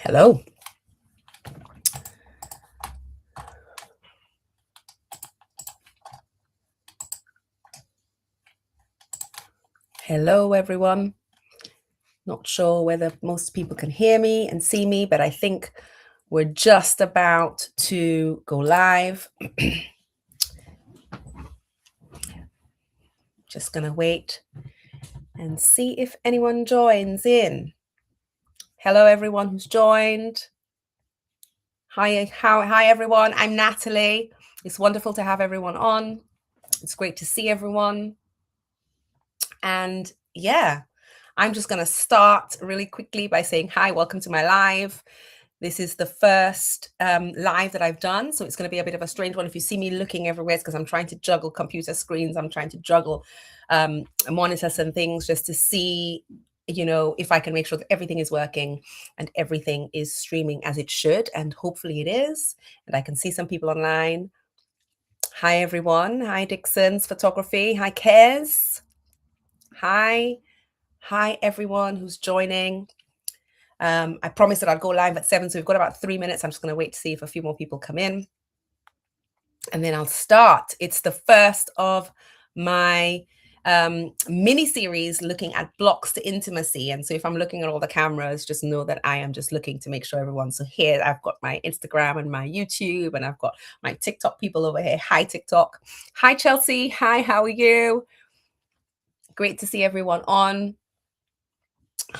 Hello. Hello, everyone. Not sure whether most people can hear me and see me, but I think we're just about to go live. Just going to wait and see if anyone joins in. Hello, everyone who's joined. Hi, everyone. I'm Natalie. It's wonderful to have everyone on. It's great to see everyone. And yeah, I'm just going to start really quickly by saying hi, welcome to my live. This is the first live that I've done, so it's going to be a bit of a strange one. If you see me looking everywhere, it's because I'm trying to juggle computer screens. I'm trying to juggle monitors and things just to see, if I can make sure that everything is working and everything is streaming as it should, and hopefully it is. And I can see some people online. Hi, everyone. Hi, Dixon's Photography. Hi, Kez. Hi, everyone who's joining. I promised that I'd go live at 7, so we've got about 3 minutes. I'm just going to wait to see if a few more people come in, and then I'll start. It's the first of my mini series looking at blocks to intimacy. And so if I'm looking at all the cameras, just know that I am just looking to make sure everyone's so here. I've got my Instagram and my YouTube, and I've got my TikTok people over here. Hi, TikTok. Hi, Chelsea. Hi, how are you? Great to see everyone on.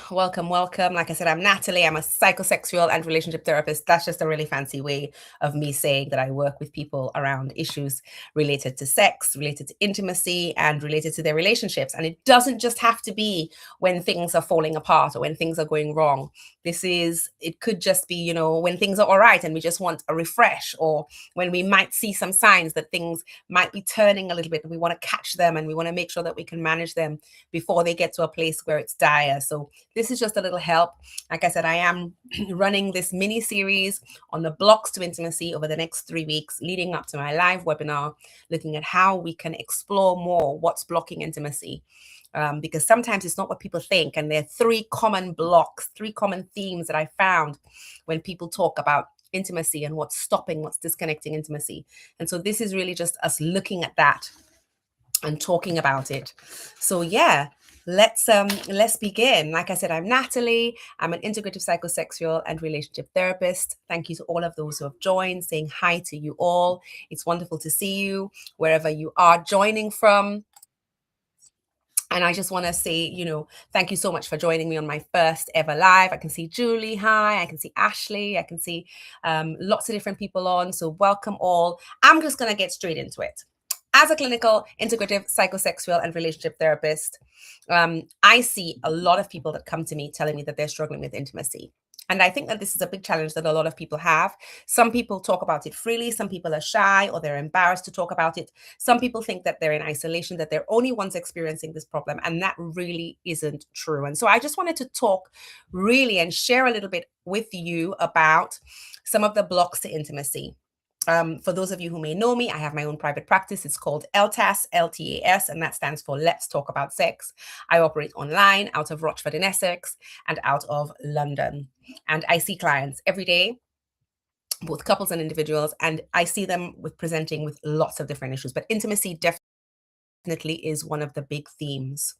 Welcome. Like I said, I'm Natalie. I'm a psychosexual and relationship therapist. That's just a really fancy way of me saying that I work with people around issues related to sex, related to intimacy, and related to their relationships. And it doesn't just have to be when things are falling apart or when things are going wrong. It could just be, when things are all right and we just want a refresh, or when we might see some signs that things might be turning a little bit and we want to catch them and we want to make sure that we can manage them before they get to a place where it's dire. So this is just a little help. Like I said, I am running this mini series on the blocks to intimacy over the next 3 weeks, leading up to my live webinar, looking at how we can explore more what's blocking intimacy. Because sometimes it's not what people think. And there are 3 common blocks, 3 common themes that I found when people talk about intimacy and what's disconnecting intimacy. And so this is really just us looking at that and talking about it. So yeah, let's begin. Like I said, I'm Natalie. I'm an integrative psychosexual and relationship therapist. Thank you to all of those who have joined, saying hi to you all. It's wonderful to see you wherever you are joining from. And I just want to say, thank you so much for joining me on my first ever live. I can see Julie, hi. I can see Ashley. I can see lots of different people on. So welcome all. I'm just going to get straight into it. As a clinical integrative psychosexual and relationship therapist, I see a lot of people that come to me telling me that they're struggling with intimacy. And I think that this is a big challenge that a lot of people have. Some people talk about it freely. Some people are shy or they're embarrassed to talk about it. Some people think that they're in isolation, that they're only ones experiencing this problem. And that really isn't true. And so I just wanted to talk really and share a little bit with you about some of the blocks to intimacy. For those of you who may know me, I have my own private practice. It's called LTAS, LTAS, and that stands for Let's Talk About Sex. I operate online out of Rochford in Essex and out of London. And I see clients every day, both couples and individuals, and I see them presenting with lots of different issues. But intimacy definitely is one of the big themes.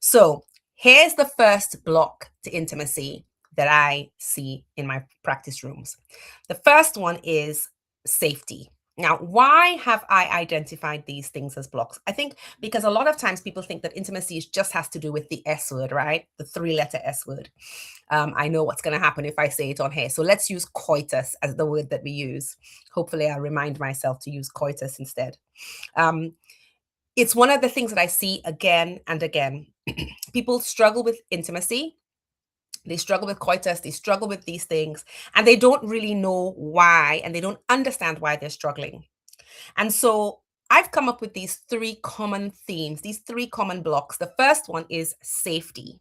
So here's the first block to intimacy that I see in my practice rooms. The first one is safety. Now, why have I identified these things as blocks? I think because a lot of times people think that intimacy just has to do with the S word, right? The 3-letter S word. I know what's going to happen if I say it on here. So let's use coitus as the word that we use. Hopefully I'll remind myself to use coitus instead. It's one of the things that I see again and again. People struggle with intimacy. They struggle with coitus, they struggle with these things, and they don't really know why, and they don't understand why they're struggling. And so I've come up with these 3 common themes, these 3 common blocks. The first one is safety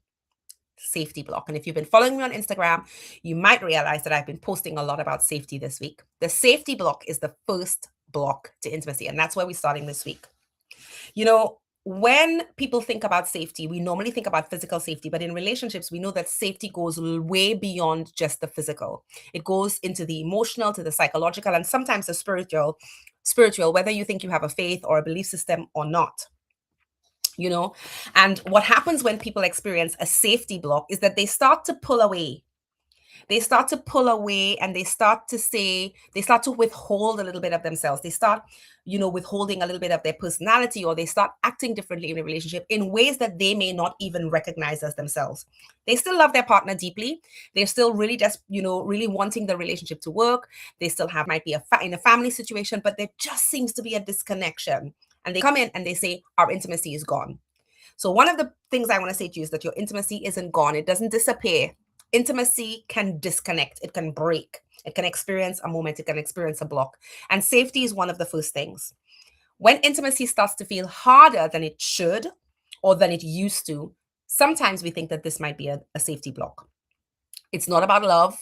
block. And if you've been following me on Instagram, you might realize that I've been posting a lot about safety this week. The safety block is the first block to intimacy, and that's where we're starting this week. when people think about safety, we normally think about physical safety, but in relationships, we know that safety goes way beyond just the physical. It goes into the emotional, to the psychological, and sometimes the spiritual, whether you think you have a faith or a belief system or not. And what happens when people experience a safety block is that they start to pull away. They start to pull away, and they start to withhold a little bit of themselves. They start withholding a little bit of their personality, or they start acting differently in a relationship in ways that they may not even recognize as themselves. They still love their partner deeply. They're still really just really wanting the relationship to work. They still might be in a family situation, but there just seems to be a disconnection, and they come in and they say our intimacy is gone. So one of the things I want to say to you is that your intimacy isn't gone. It doesn't disappear. Intimacy can disconnect. It can break. It can experience a moment. It can experience a block. And safety is one of the first things. When intimacy starts to feel harder than it should or than it used to, sometimes we think that this might be a safety block. It's not about love.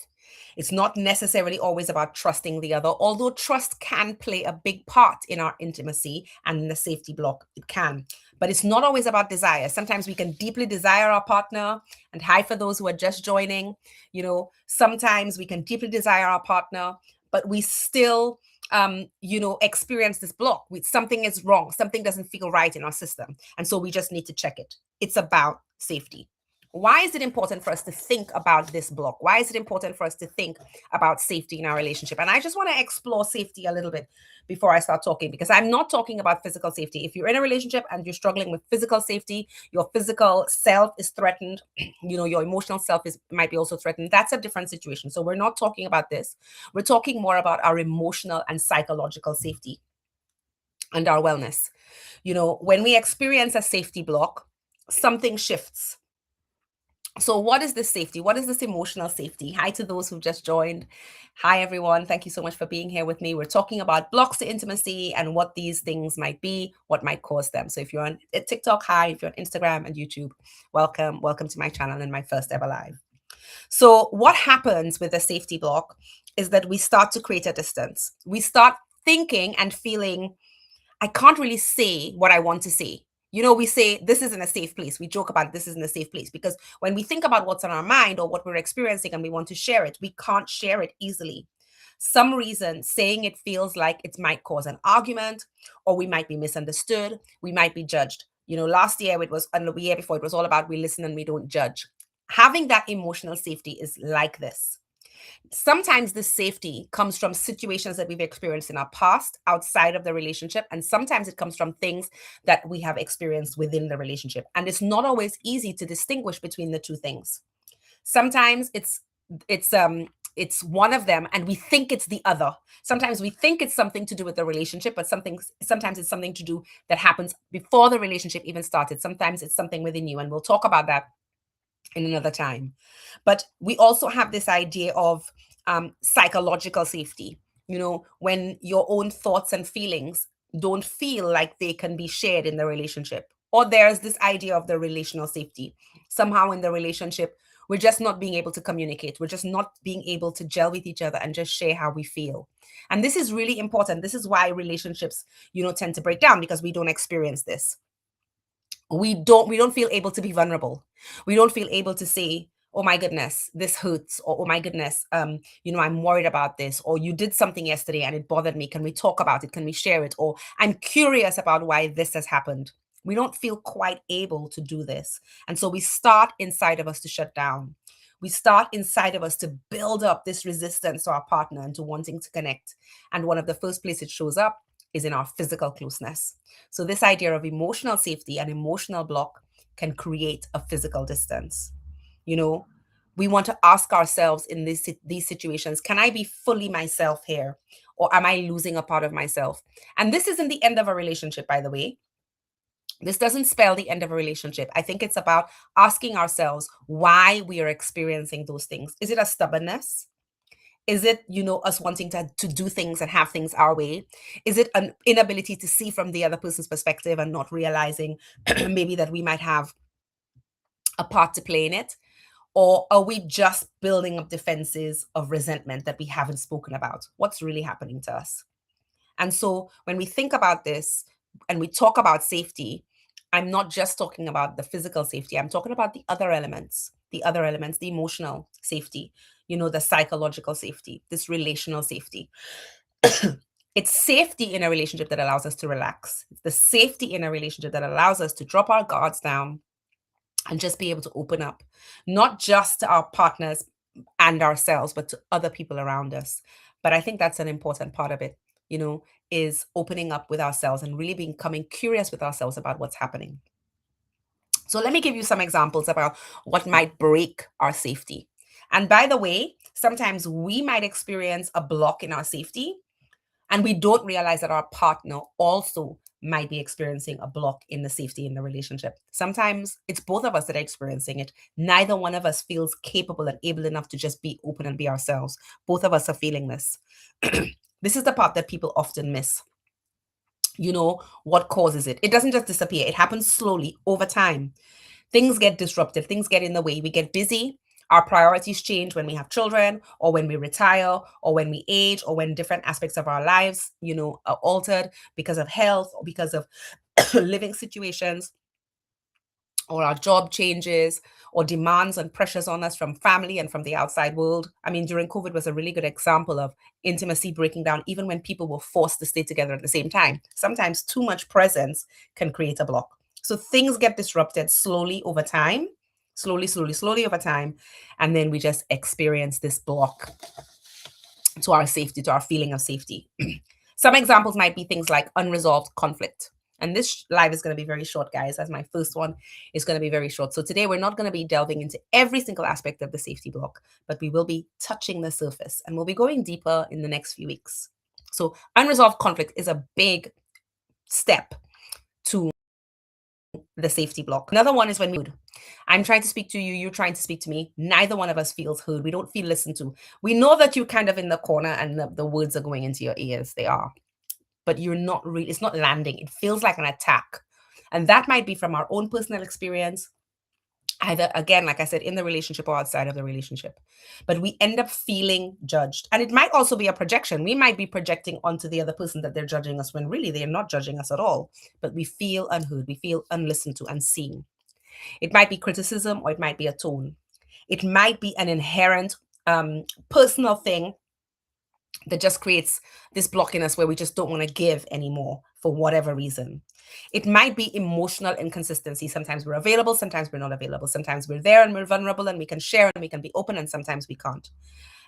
It's not necessarily always about trusting the other, although trust can play a big part in our intimacy and in the safety block. It can. But it's not always about desire. Sometimes we can deeply desire our partner. And hi for those who are just joining. Sometimes we can deeply desire our partner, but we still experience this block. Something is wrong. Something doesn't feel right in our system. And so we just need to check it. It's about safety. Why is it important for us to think about this block? Why is it important for us to think about safety in our relationship? And I just want to explore safety a little bit before I start talking, because I'm not talking about physical safety. If you're in a relationship and you're struggling with physical safety, your physical self is threatened, your emotional self might be also threatened. That's a different situation. So we're not talking about this. We're talking more about our emotional and psychological safety and our wellness. When we experience a safety block, something shifts. So what is this safety? What is this emotional safety? Hi to those who've just joined. Hi, everyone. Thank you so much for being here with me. We're talking about blocks to intimacy and what these things might be, what might cause them. So if you're on TikTok, hi. If you're on Instagram and YouTube, welcome. Welcome to my channel and my first ever live. So what happens with a safety block is that we start to create a distance. We start thinking and feeling, I can't really say what I want to say. We say this isn't a safe place. We joke about this isn't a safe place because when we think about what's on our mind or what we're experiencing and we want to share it, we can't share it easily. Some reason saying it feels like it might cause an argument, or we might be misunderstood. We might be judged. Last year and the year before, it was all about we listen and we don't judge. Having that emotional safety is like this. Sometimes this safety comes from situations that we've experienced in our past outside of the relationship, and sometimes it comes from things that we have experienced within the relationship. And it's not always easy to distinguish between the two things. Sometimes it's one of them and we think it's the other. Sometimes we think it's something to do with the relationship, but sometimes it's something to do that happens before the relationship even started. Sometimes it's something within you, and we'll talk about that in another time. But we also have this idea of psychological safety, when your own thoughts and feelings don't feel like they can be shared in the relationship. Or there's this idea of the relational safety. Somehow in the relationship, we're just not being able to communicate. We're just not being able to gel with each other and just share how we feel. And this is really important. This is why relationships, tend to break down, because we don't experience this. We don't feel able to be vulnerable. We don't feel able to say, oh my goodness, this hurts, or oh my goodness, I'm worried about this, or you did something yesterday and it bothered me. Can we talk about it? Can we share it? Or I'm curious about why this has happened. We don't feel quite able to do this. And so we start inside of us to shut down. We start inside of us to build up this resistance to our partner and to wanting to connect. And one of the first places it shows up is in our physical closeness. So this idea of emotional safety and emotional block can create a physical distance. We want to ask ourselves in these situations, can I be fully myself here? Or am I losing a part of myself? And this isn't the end of a relationship, by the way. This doesn't spell the end of a relationship. I think it's about asking ourselves why we are experiencing those things. Is it a stubbornness? Is it, us wanting to do things and have things our way? Is it an inability to see from the other person's perspective and not realizing maybe that we might have a part to play in it? Or are we just building up defenses of resentment that we haven't spoken about? What's really happening to us? And so when we think about this and we talk about safety, I'm not just talking about the physical safety. I'm talking about the other elements, the emotional safety, the psychological safety, this relational safety. It's safety in a relationship that allows us to relax. It's the safety in a relationship that allows us to drop our guards down and just be able to open up, not just to our partners and ourselves, but to other people around us. But I think that's an important part of it, is opening up with ourselves and really becoming curious with ourselves about what's happening. So let me give you some examples about what might break our safety. And by the way, sometimes we might experience a block in our safety and we don't realize that our partner also might be experiencing a block in the safety in the relationship. Sometimes it's both of us that are experiencing it. Neither one of us feels capable and able enough to just be open and be ourselves. Both of us are feeling this. This is the part that people often miss. What causes it? It doesn't just disappear. It happens slowly over time. Things get disrupted, things get in the way. We get busy. Our priorities change when we have children, or when we retire, or when we age, or when different aspects of our lives, are altered because of health or because of living situations, or our job changes, or demands and pressures on us from family and from the outside world. I mean, during COVID was a really good example of intimacy breaking down, even when people were forced to stay together at the same time. Sometimes too much presence can create a block. So things get disrupted slowly over time, slowly over time. And then we just experience this block to our safety, to our feeling of safety. Some examples might be things like unresolved conflict. And this live is going to be very short, guys, as my first one is going to be very short. So today we're not going to be delving into every single aspect of the safety block, but we will be touching the surface and we'll be going deeper in the next few weeks. So unresolved conflict is a big step to the safety block. Another one is when I'm trying to speak to you, you're trying to speak to me. Neither one of us feels heard. We don't feel listened to. We know that you're kind of in the corner and the words are going into your ears. They are. But you're not really, it's not landing. It feels like an attack. And that might be from our own personal experience, either, again, like I said, in the relationship or outside of the relationship. But we end up feeling judged. And it might also be a projection. We might be projecting onto the other person that they're judging us when really they're not judging us at all. But we feel unheard. We feel unlistened to, unseen. It might be criticism or it might be a tone. It might be an inherent personal thing that just creates this block in us where we just don't want to give anymore for whatever reason. It might be emotional inconsistency. Sometimes we're available, sometimes we're not available. Sometimes we're there and we're vulnerable and we can share and we can be open, and sometimes we can't.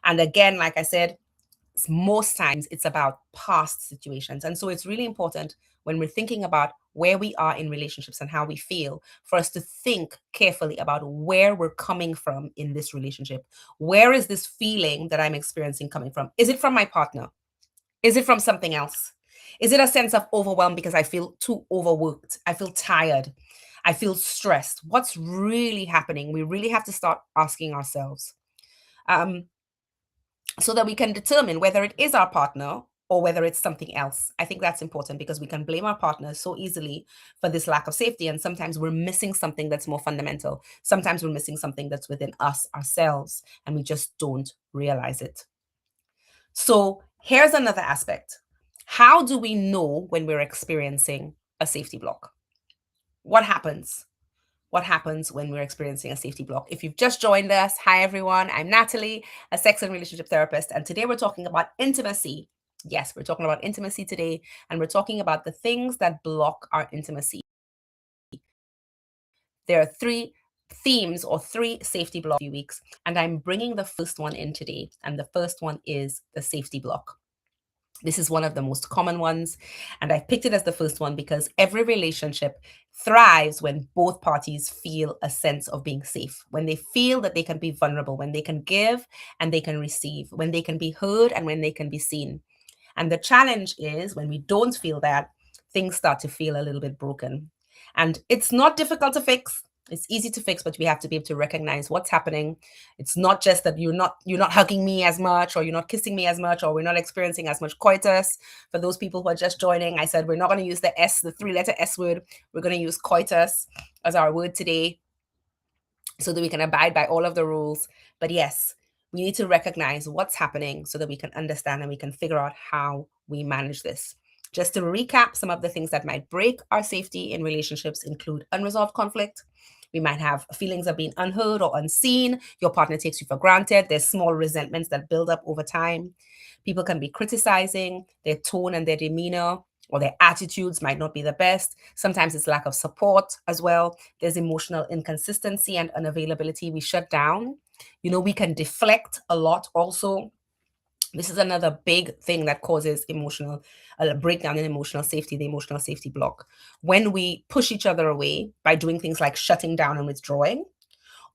And again, like I said, most times it's about past situations. And so it's really important when we're thinking about where we are in relationships and how we feel, for us to think carefully about where we're coming from in this relationship. Where is this feeling that I'm experiencing coming from? Is it from my partner? Is it from something else? Is it a sense of overwhelm because I feel too overworked? I feel tired. I feel stressed. What's really happening? We really have to start asking ourselves. So that we can determine whether it is our partner or whether it's something else. I think that's important because we can blame our partners so easily for this lack of safety. And sometimes we're missing something that's more fundamental. Sometimes we're missing something that's within us, ourselves, and we just don't realize it. So here's another aspect. How do we know when we're experiencing a safety block? What happens? What happens when we're experiencing a safety block? If you've just joined us, hi everyone, I'm Natalie, a sex and relationship therapist, and today we're talking about intimacy. Yes, we're talking about intimacy today, and we're talking about the things that block our intimacy. There are three themes or three safety blocks in a few weeks, and I'm bringing the first one in today, and the first one is the safety block. This is one of the most common ones, and I picked it as the first one because every relationship thrives when both parties feel a sense of being safe, when they feel that they can be vulnerable, when they can give and they can receive, when they can be heard and when they can be seen. And the challenge is when we don't feel that, things start to feel a little bit broken. And it's not difficult to fix. It's easy to fix, but we have to be able to recognize what's happening. It's not just that you're not hugging me as much, or you're not kissing me as much, or we're not experiencing as much coitus. For those people who are just joining, I said we're not going to use the three-letter S word. We're going to use coitus as our word today so that we can abide by all of the rules. But yes, we need to recognize what's happening so that we can understand and we can figure out how we manage this. Just to recap, some of the things that might break our safety in relationships include unresolved conflict. We might have feelings of being unheard or unseen. Your partner takes you for granted. There's small resentments that build up over time. People can be criticizing. Their tone and their demeanor or their attitudes might not be the best. Sometimes it's lack of support as well. There's emotional inconsistency and unavailability. We shut down. We can deflect a lot also. This is another big thing that causes emotional breakdown in emotional safety, the emotional safety block. When we push each other away by doing things like shutting down and withdrawing,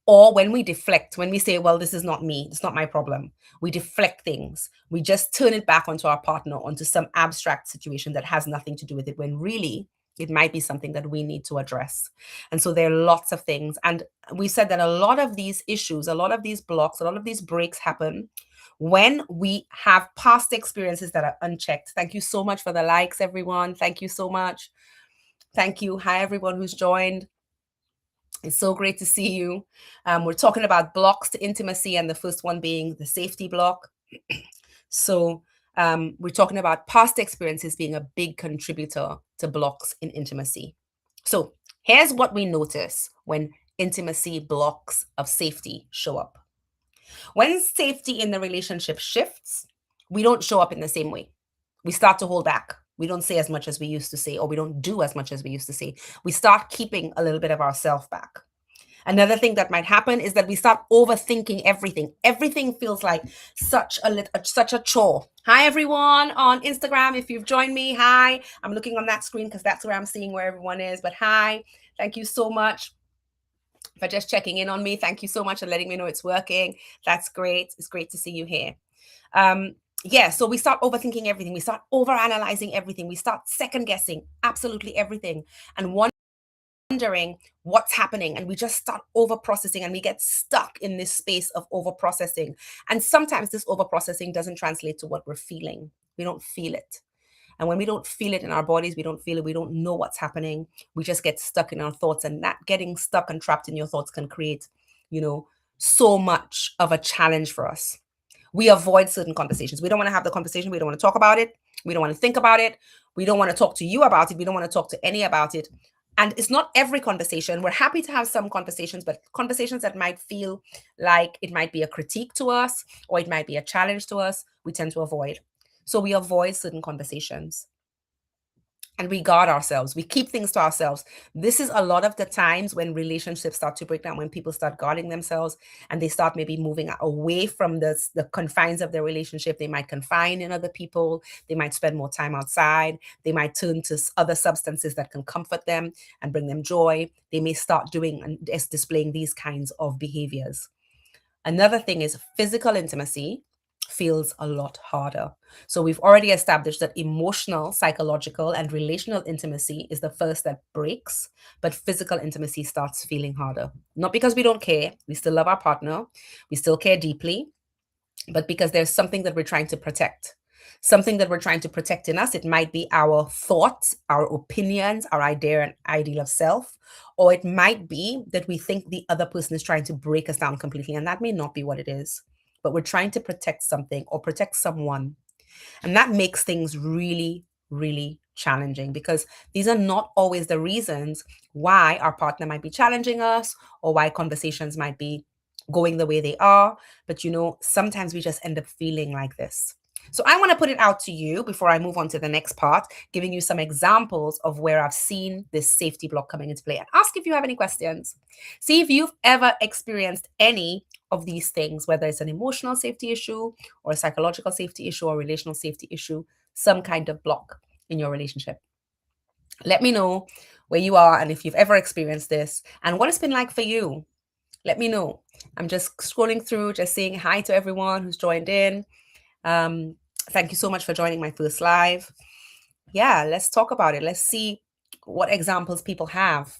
or when we deflect, when we say, well, this is not me, it's not my problem, we deflect things. We just turn it back onto our partner, onto some abstract situation that has nothing to do with it, when really it might be something that we need to address. And so there are lots of things. And we said that a lot of these issues, a lot of these blocks, a lot of these breaks happen when we have past experiences that are unchecked. Thank you so much for the likes, everyone. Thank you so much. Thank you. Hi, everyone who's joined. It's so great to see you. We're talking about blocks to intimacy, and the first one being the safety block. So we're talking about past experiences being a big contributor to blocks in intimacy. So here's what we notice when intimacy blocks of safety show up. When safety in the relationship shifts, we don't show up in the same way. We start to hold back. We don't say as much as we used to say, or we don't do as much as we used to say. We start keeping a little bit of ourselves back. Another thing that might happen is that we start overthinking everything. Everything feels like such a chore. Hi, everyone on Instagram. If you've joined me, hi. I'm looking on that screen because that's where I'm seeing where everyone is. But hi, thank you so much for just checking in on me. Thank you so much for letting me know it's working. That's great. It's great to see you here. So we start overthinking everything. We start overanalyzing everything. We start second guessing absolutely everything and wondering what's happening. And we just start over processing, and we get stuck in this space of over processing. And sometimes this over processing doesn't translate to what we're feeling. We don't feel it. And when we don't feel it in our bodies, we don't feel it, we don't know what's happening. We just get stuck in our thoughts, and that getting stuck and trapped in your thoughts can create, so much of a challenge for us. We avoid certain conversations. We don't want to have the conversation. We don't want to talk about it. We don't want to think about it. We don't want to talk to you about it. We don't want to talk to any about it. And it's not every conversation. We're happy to have some conversations, but conversations that might feel like it might be a critique to us or it might be a challenge to us, we tend to avoid. So we avoid certain conversations and we guard ourselves. We keep things to ourselves. This is a lot of the times when relationships start to break down, when people start guarding themselves and they start maybe moving away from the confines of their relationship. They might confine in other people. They might spend more time outside. They might turn to other substances that can comfort them and bring them joy. They may start doing and displaying these kinds of behaviors. Another thing is physical intimacy feels a lot harder. So we've already established that emotional, psychological, and relational intimacy is the first that breaks, but physical intimacy starts feeling harder. Not because we don't care, we still love our partner, we still care deeply, but because there's something that we're trying to protect. Something that we're trying to protect in us. It might be our thoughts, our opinions, our idea and ideal of self, or it might be that we think the other person is trying to break us down completely, and that may not be what it is. But we're trying to protect something or protect someone. And that makes things really, really challenging because these are not always the reasons why our partner might be challenging us or why conversations might be going the way they are. But sometimes we just end up feeling like this. So I want to put it out to you before I move on to the next part, giving you some examples of where I've seen this safety block coming into play, and ask if you have any questions. See if you've ever experienced any of these things, whether it's an emotional safety issue or a psychological safety issue or relational safety issue, some kind of block in your relationship. Let me know where you are and if you've ever experienced this and what it's been like for you. Let me know. I'm just scrolling through, just saying hi to everyone who's joined in. Thank you so much for joining my first live. Yeah, let's talk about it. Let's see what examples people have.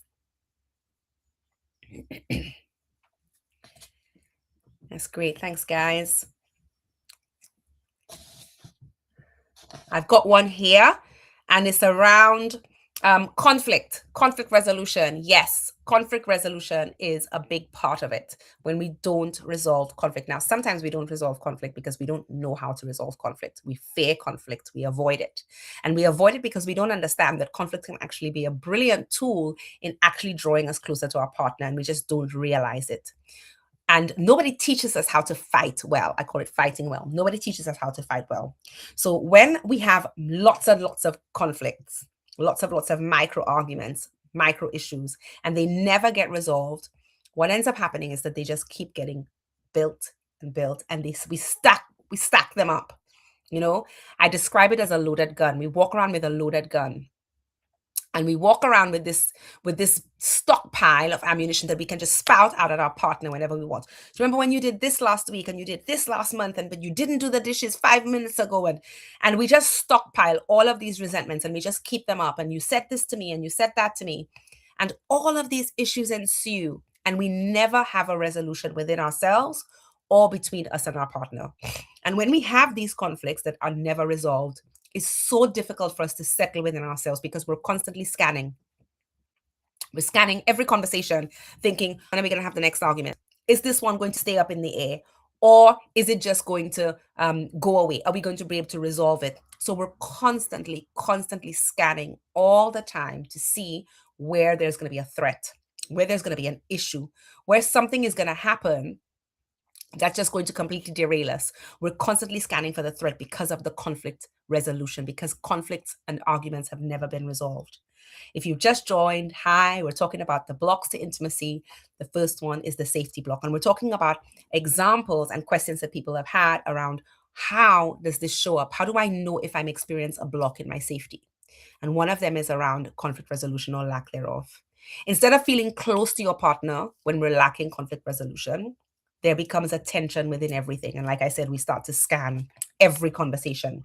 That's great. Thanks, guys. I've got one here, and it's around Conflict resolution. Yes, conflict resolution is a big part of it when we don't resolve conflict. Now, sometimes we don't resolve conflict because we don't know how to resolve conflict. We fear conflict, we avoid it. And we avoid it because we don't understand that conflict can actually be a brilliant tool in actually drawing us closer to our partner, and we just don't realize it. And nobody teaches us how to fight well. I call it fighting well. Nobody teaches us how to fight well. So when we have lots and lots of conflicts, lots of micro arguments, micro issues, and they never get resolved, what ends up happening is that they just keep getting built and built, and we stack them up. You know, I describe it as a loaded gun. We walk around with a loaded gun, and we walk around with this stockpile of ammunition that we can just spout out at our partner whenever we want. Do you remember when you did this last week, and you did this last month, and but you didn't do the dishes 5 minutes ago, and we just stockpile all of these resentments, and we just keep them up, and you said this to me and you said that to me, and all of these issues ensue, and we never have a resolution within ourselves or between us and our partner. And when we have these conflicts that are never resolved, it's so difficult for us to settle within ourselves because we're constantly scanning. We're scanning every conversation, thinking, when are we going to have the next argument? Is this one going to stay up in the air? Or is it just going to go away? Are we going to be able to resolve it? So we're constantly scanning all the time to see where there's going to be a threat, where there's going to be an issue, where something is going to happen that's just going to completely derail us. We're constantly scanning for the threat because of the conflict resolution, because conflicts and arguments have never been resolved. If you've just joined, hi, we're talking about the blocks to intimacy. The first one is the safety block. And we're talking about examples and questions that people have had around, how does this show up? How do I know if I'm experiencing a block in my safety? And one of them is around conflict resolution or lack thereof. Instead of feeling close to your partner when we're lacking conflict resolution, there becomes a tension within everything. And like I said, we start to scan every conversation.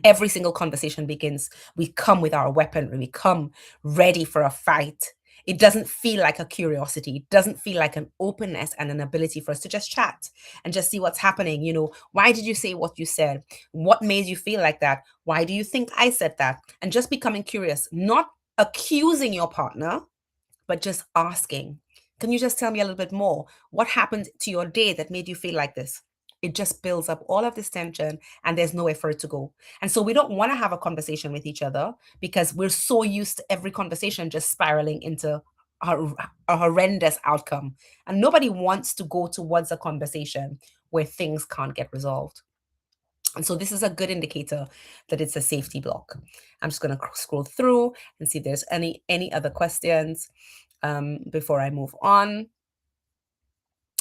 Every single conversation begins, we come with our weaponry, we come ready for a fight. It doesn't feel like a curiosity. It doesn't feel like an openness and an ability for us to just chat and just see what's happening. You know, why did you say what you said? What made you feel like that? Why do you think I said that? And just becoming curious, not accusing your partner, but just asking, can you just tell me a little bit more? What happened to your day that made you feel like this? It just builds up all of this tension, and there's nowhere for it to go. And so we don't want to have a conversation with each other because we're so used to every conversation just spiraling into a horrendous outcome. And nobody wants to go towards a conversation where things can't get resolved. And so this is a good indicator that it's a safety block. I'm just going to scroll through and see if there's any other questions before I move on.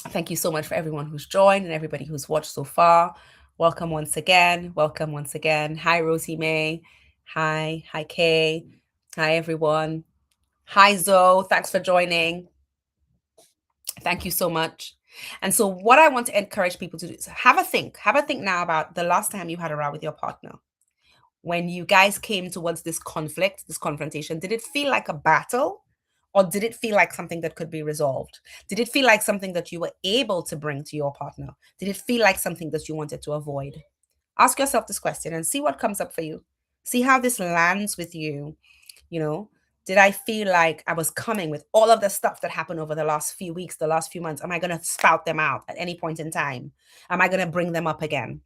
Thank you so much for everyone who's joined and everybody who's watched so far. Welcome once again. Welcome once again. Hi, Rosie May. Hi Kay. Hi, everyone. Hi, Zoe. Thanks for joining. Thank you so much. And so what I want to encourage people to do is have a think now about the last time you had a row with your partner. When you guys came towards this conflict, this confrontation, did it feel like a battle, or did it feel like something that could be resolved? Did it feel like something that you were able to bring to your partner? Did it feel like something that you wanted to avoid? Ask yourself this question and see what comes up for you. See how this lands with you. You know, did I feel like I was coming with all of the stuff that happened over the last few weeks, the last few months? Am I going to spout them out at any point in time? Am I going to bring them up again?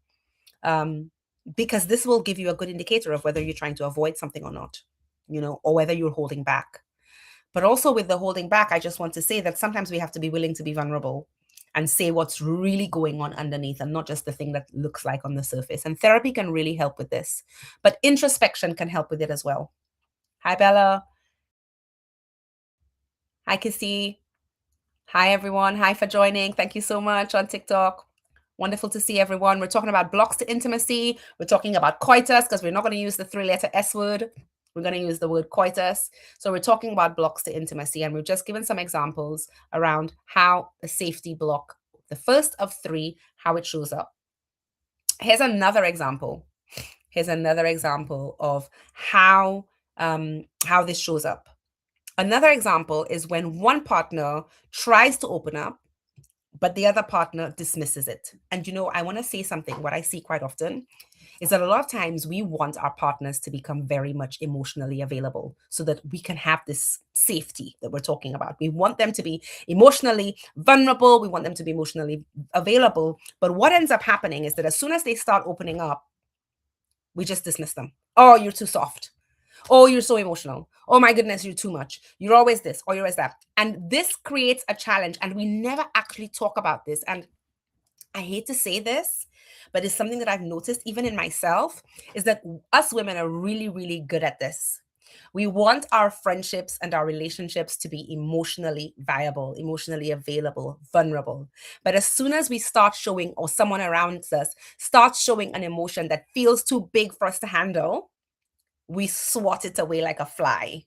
Because this will give you a good indicator of whether you're trying to avoid something or not, you know, or whether you're holding back. But also with the holding back, I just want to say that sometimes we have to be willing to be vulnerable and say what's really going on underneath, and not just the thing that looks like on the surface. And therapy can really help with this, but introspection can help with it as well. Hi, Bella. Hi, Kissy. Hi, everyone. Hi for joining. Thank you so much on TikTok. Wonderful to see everyone. We're talking about blocks to intimacy. We're talking about coitus because we're not going to use the 3-letter S word. We're going to use the word coitus. So we're talking about blocks to intimacy, and we've just given some examples around how a safety block, the first of 3, how it shows up. Here's another example. Here's another example of how this shows up. Another example is when one partner tries to open up, but the other partner dismisses it. And I want to say something. What I see quite often is that a lot of times we want our partners to become very much emotionally available so that we can have this safety that we're talking about. We want them to be emotionally vulnerable. We want them to be emotionally available. But what ends up happening is that as soon as they start opening up, we just dismiss them. Oh, you're too soft. Oh, you're so emotional. Oh my goodness, you're too much. You're always this or you're always that. And this creates a challenge. And we never actually talk about this. And I hate to say this, but it's something that I've noticed even in myself, is that us women are really, really good at this. We want our friendships and our relationships to be emotionally viable, emotionally available, vulnerable. But as soon as we start showing, or someone around us starts showing an emotion that feels too big for us to handle, we swat it away like a fly.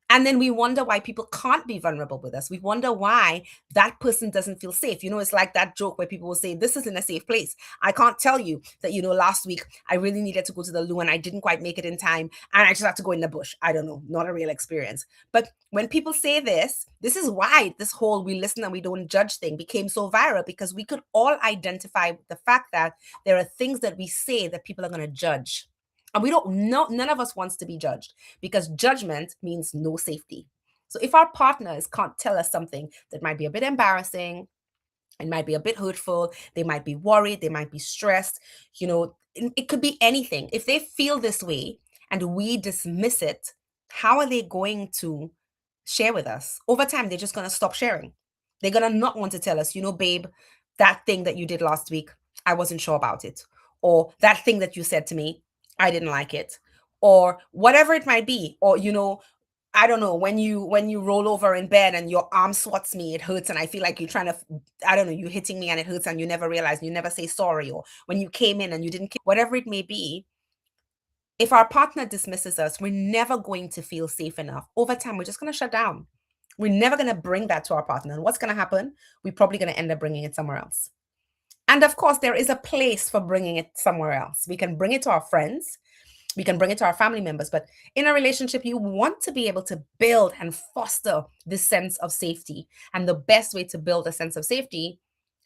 And then we wonder why people can't be vulnerable with us. We wonder why that person doesn't feel safe. It's like that joke where people will say, this isn't a safe place. I can't tell you that, last week I really needed to go to the loo and I didn't quite make it in time. And I just had to go in the bush. I don't know, not a real experience. But when people say this is why this whole we listen and we don't judge thing became so viral, because we could all identify with the fact that there are things that we say that people are going to judge. And we don't know, none of us wants to be judged, because judgment means no safety. So if our partners can't tell us something that might be a bit embarrassing, it might be a bit hurtful, they might be worried, they might be stressed, it could be anything. If they feel this way and we dismiss it, how are they going to share with us? Over time, they're just going to stop sharing. They're going to not want to tell us, babe, that thing that you did last week, I wasn't sure about it. Or that thing that you said to me, I didn't like it. Or whatever it might be. Or, I don't know, when you roll over in bed and your arm swats me, it hurts, and I feel like you're trying to, I don't know, you're hitting me and it hurts, and you never realize, you never say sorry. Or when you came in and you didn't, whatever it may be, if our partner dismisses us, we're never going to feel safe enough. Over time, we're just going to shut down. We're never going to bring that to our partner. And what's going to happen? We're probably going to end up bringing it somewhere else. And of course, there is a place for bringing it somewhere else. We can bring it to our friends. We can bring it to our family members. But in a relationship, you want to be able to build and foster this sense of safety. And the best way to build a sense of safety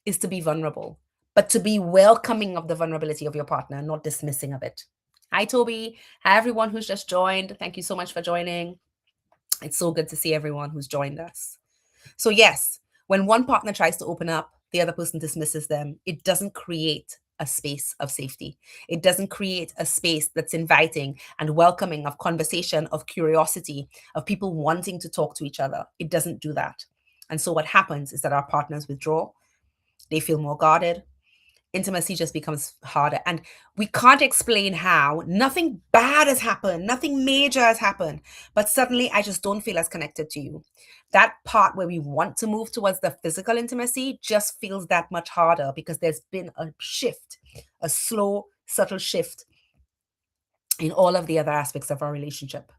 is to be vulnerable, but to be welcoming of the vulnerability of your partner, not dismissing of it. Hi, Toby. Hi, everyone who's just joined. Thank you so much for joining. It's so good to see everyone who's joined us. So yes, when one partner tries to open up, the other person dismisses them. It doesn't create a space of safety. It doesn't create a space that's inviting and welcoming of conversation, of curiosity, of people wanting to talk to each other. It doesn't do that. And so what happens is that our partners withdraw. They feel more guarded. Intimacy just becomes harder. And we can't explain how. Nothing bad has happened. Nothing major has happened. But suddenly I just don't feel as connected to you. That part where we want to move towards the physical intimacy just feels that much harder, because there's been a shift, a slow, subtle shift in all of the other aspects of our relationship.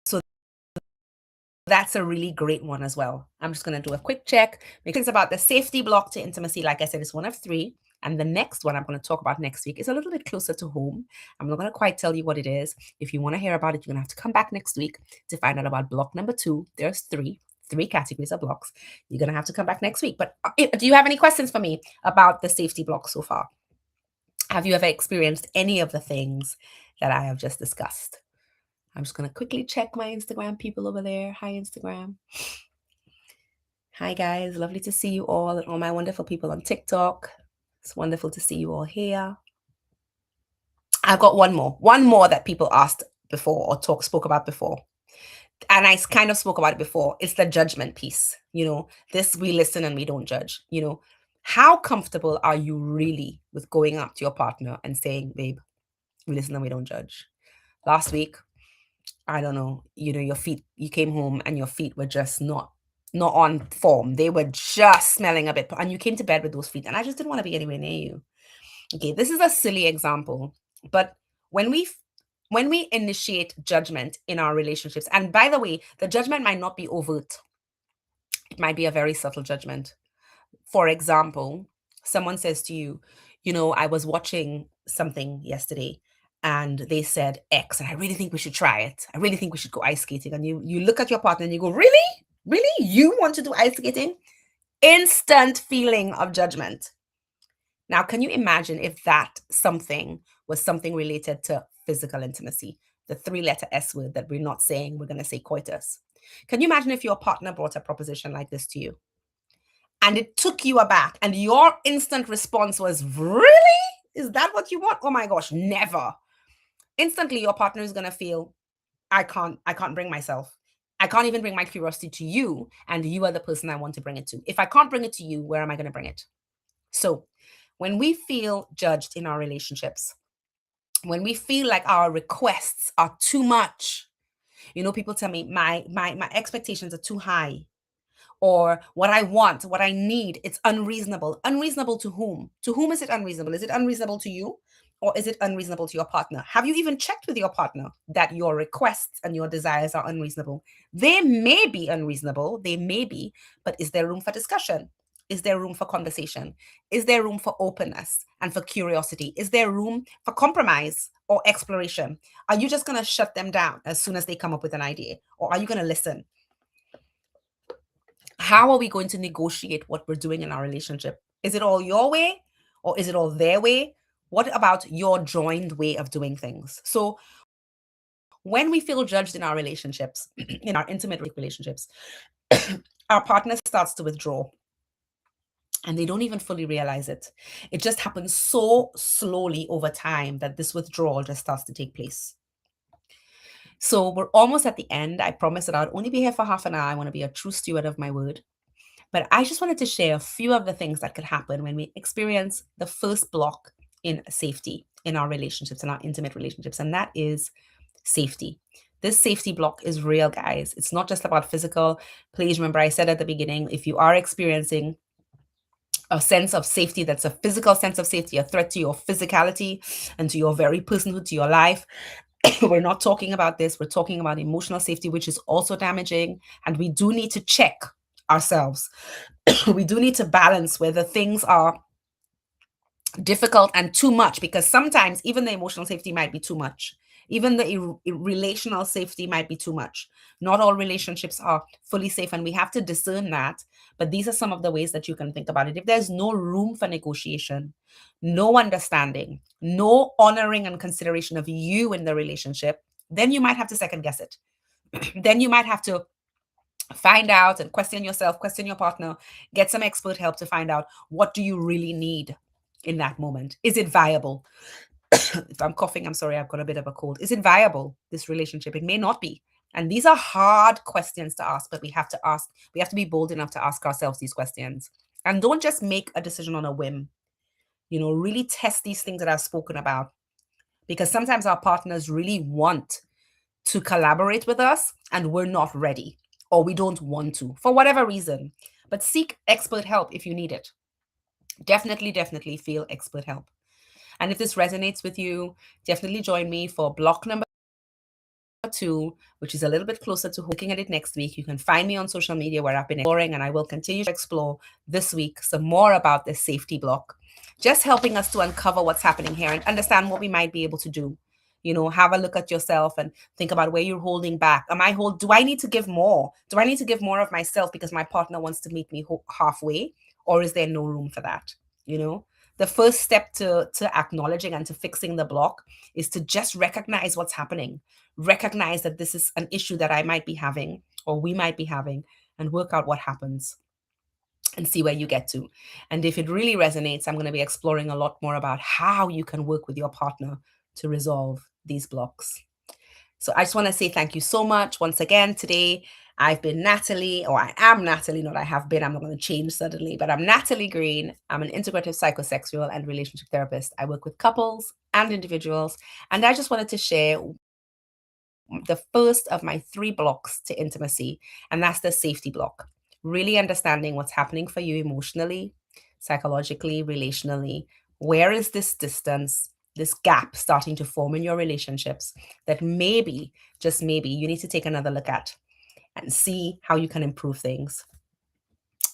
So that's a really great one as well. I'm just going to do a quick check. Because about the safety block to intimacy, like I said, it's one of 3. And the next one I'm going to talk about next week is a little bit closer to home. I'm not going to quite tell you what it is. If you want to hear about it, you're going to have to come back next week to find out about block number 2. There's 3 categories of blocks. You're going to have to come back next week. But do you have any questions for me about the safety block so far? Have you ever experienced any of the things that I have just discussed? I'm just going to quickly check my Instagram people over there. Hi, Instagram. Hi, guys. Lovely to see you all, and all my wonderful people on TikTok. It's wonderful to see you all here. I've got one more that people asked before or spoke about before. And I kind of spoke about it before. It's the judgment piece. This, we listen and we don't judge. How comfortable are you really with going up to your partner and saying, babe, we listen and we don't judge? Last week, I don't know, your feet, you came home and your feet were just not on form. They were just smelling a bit, and you came to bed with those feet, and I just didn't want to be anywhere near you. Okay, this is a silly example, but when we initiate judgment in our relationships, and by the way, the judgment might not be overt. It might be a very subtle judgment. For example, someone says to you, I was watching something yesterday and they said X, and I really think we should try it. I really think we should go ice skating. And you look at your partner and you go, really? Really? You want to do ice skating? Instant feeling of judgment. Now, can you imagine if that something was something related to physical intimacy, the three-letter S word that we're not saying, we're going to say coitus? Can you imagine if your partner brought a proposition like this to you and it took you aback and your instant response was, really? Is that what you want? Oh my gosh, never. Instantly, your partner is going to feel, I can't bring myself. I can't even bring my curiosity to you, and you are the person I want to bring it to. If I can't bring it to you, where am I going to bring it? So when we feel judged in our relationships, when we feel like our requests are too much, people tell me my expectations are too high, or what I want, what I need, it's unreasonable. Unreasonable to whom? To whom is it unreasonable? Is it unreasonable to you? Or is it unreasonable to your partner? Have you even checked with your partner that your requests and your desires are unreasonable? They may be unreasonable, they may be, but is there room for discussion? Is there room for conversation? Is there room for openness and for curiosity? Is there room for compromise or exploration? Are you just going to shut them down as soon as they come up with an idea? Or are you going to listen? How are we going to negotiate what we're doing in our relationship? Is it all your way or is it all their way? What about your joined way of doing things? So when we feel judged in our relationships, in our intimate relationships, our partner starts to withdraw and they don't even fully realize it. It just happens so slowly over time that this withdrawal just starts to take place. So we're almost at the end. I promise that I'll only be here for half an hour. I want to be a true steward of my word. But I just wanted to share a few of the things that could happen when we experience the first block in safety in our relationships, in our intimate relationships, and that is safety. This safety block is real, guys. It's not just about physical. Please remember, I said at the beginning, if you are experiencing a sense of safety that's a physical sense of safety, a threat to your physicality and to your very personhood, to your life, we're not talking about this. We're talking about emotional safety, which is also damaging. And we do need to check ourselves. We do need to balance whether things are difficult and too much, because sometimes even the emotional safety might be too much. Even the relational safety might be too much. Not all relationships are fully safe, and we have to discern that. But these are some of the ways that you can think about it. If there's no room for negotiation, no understanding, no honoring and consideration of you in the relationship, then you might have to second guess it. Then you might have to find out and question yourself, question your partner, get some expert help to find out, what do you really need in that moment? Is it viable? If I'm coughing, I'm sorry, I've got a bit of a cold. Is it viable, this relationship? It may not be. And these are hard questions to ask, but we have to be bold enough to ask ourselves these questions. And don't just make a decision on a whim. Really test these things that I've spoken about, because sometimes our partners really want to collaborate with us and we're not ready, or we don't want to for whatever reason. But seek expert help if you need it. Definitely feel expert help. And if this resonates with you, definitely join me for block number 2, which is a little bit closer to looking at it next week. You can find me on social media, where I've been exploring, and I will continue to explore this week some more about this safety block, just helping us to uncover what's happening here and understand what we might be able to do. Have a look at yourself and think about where you're holding back. Do I need to give more? Do I need to give more of myself because my partner wants to meet me halfway? Or is there no room for that? The first step to acknowledging and to fixing the block is to just recognize what's happening. Recognize that this is an issue that I might be having, or we might be having, and work out what happens and see where you get to. And if it really resonates, I'm going to be exploring a lot more about how you can work with your partner to resolve these blocks. So I just want to say thank you so much once again today. I've been Natalie, or I am Natalie, not I have been. I'm not going to change suddenly, but I'm Natalie Green. I'm an integrative psychosexual and relationship therapist. I work with couples and individuals, and I just wanted to share the first of my 3 blocks to intimacy, and that's the safety block. Really understanding what's happening for you emotionally, psychologically, relationally. Where is this distance, this gap starting to form in your relationships that maybe, just maybe, you need to take another look at and see how you can improve things.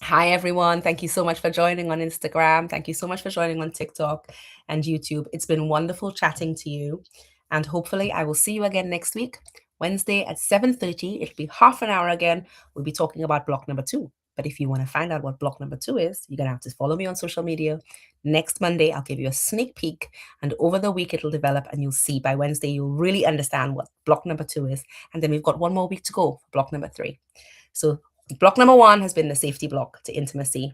Hi, everyone. Thank you so much for joining on Instagram. Thank you so much for joining on TikTok and YouTube. It's been wonderful chatting to you. And hopefully I will see you again next week Wednesday at 7:30. It'll be half an hour again. We'll be talking about block number 2. But if you want to find out what block number 2 is, you're going to have to follow me on social media. Next Monday, I'll give you a sneak peek, and over the week, it'll develop, and you'll see by Wednesday, you'll really understand what block number 2 is. And then we've got one more week to go for block number 3. So block number 1 has been the safety block to intimacy.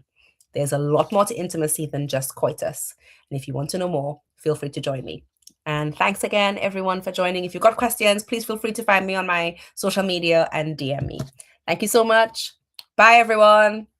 There's a lot more to intimacy than just coitus. And if you want to know more, feel free to join me. And thanks again, everyone, for joining. If you've got questions, please feel free to find me on my social media and DM me. Thank you so much. Bye, everyone.